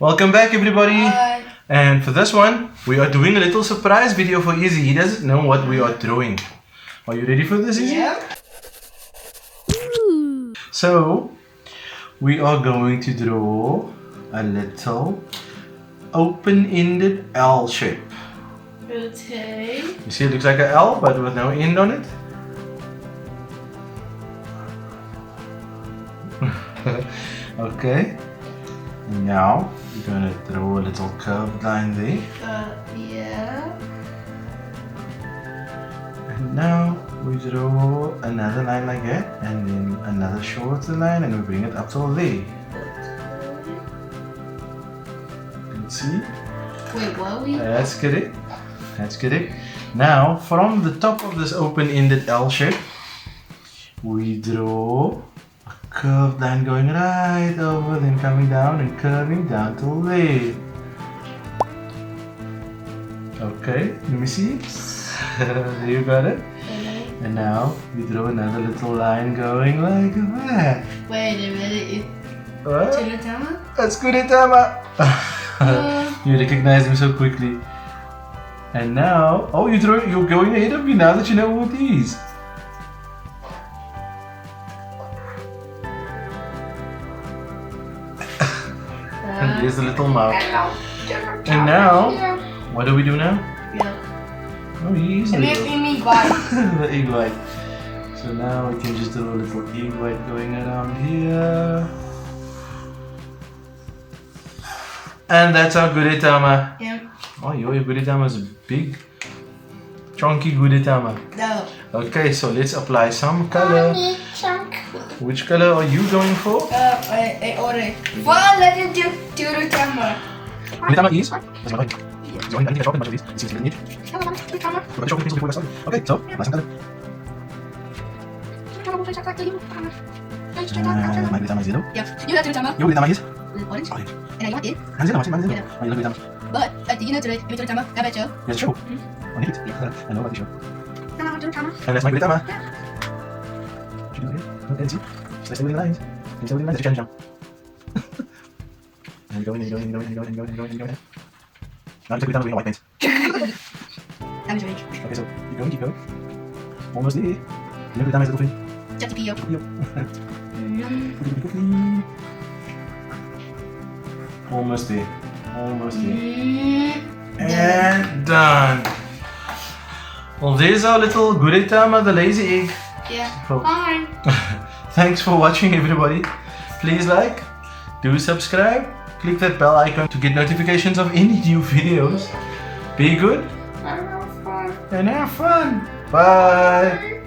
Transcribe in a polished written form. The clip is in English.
Welcome back, everybody. Hi. And for this one, we are doing a little surprise video for Izzy. He doesn't know what we are drawing. Are you ready for this, Izzy? Yeah. So, we are going to draw a little open-ended L shape. Okay. You see, it looks like an L, but with no end on it. Okay. Now, we're going to draw a little curved line there. Yeah. And now, we draw another line like that, and then another shorter line, and we bring it up till there. Let's see. Wait, what we? That's correct. That's correct. Now, from the top of this open-ended L shape, we draw a curved line going right over, then coming down and curving down till there. Okay, let me see. There you got it. And now we draw another little line going like that. Wait a minute. What? Gudetama? That's Gudetama. You recognize him so quickly. And now, oh, you're going ahead of me now that you know what it is. And there's the little mouth. And now, what do we do now? Yeah. Oh, he's And little. make me white. The egg white. So now we can just do a little egg white going around here. And that's our Gudetama. Yeah. Oh, your Gudetama is big. Chunky Gudetama. No. Okay, so let's apply some color. Chunk. Which color are you going for? Orange. Well, let it do Gudetama. Gudetama is? I think I sharpened much of these. It seems to be neat. But I sharpened pencil before I started. Okay, so apply some color. My Gudetama is yellow. Yeah. You have Gudetama. Your Gudetama is? Orange. Orange. And I want it. Mine's yellow, mine's yellow. Yeah. My yellow Gudetama. But do you know Gudetama? I bet you. Yes, true. On it. I know about the show. And that's my Gudetama. What you do here? Look and see. Stay within the lines. Stay within the lines. Just challenge now. And go in, and go in, and go in, and go in, and go in, and go in, and go in. Now I'm just Gudetama doing a white paint. I'm Drake. Okay, so keep going, keep going. Almost there. You know Gudetama is a little thing. Just Pio. Almost there. Almost there. And done. Well, there's our little Gudetama, the lazy egg. Yeah. Cool. Fine. Thanks for watching, everybody. Please like, do subscribe, click that bell icon to get notifications of any new videos. Be good and have fun. Bye.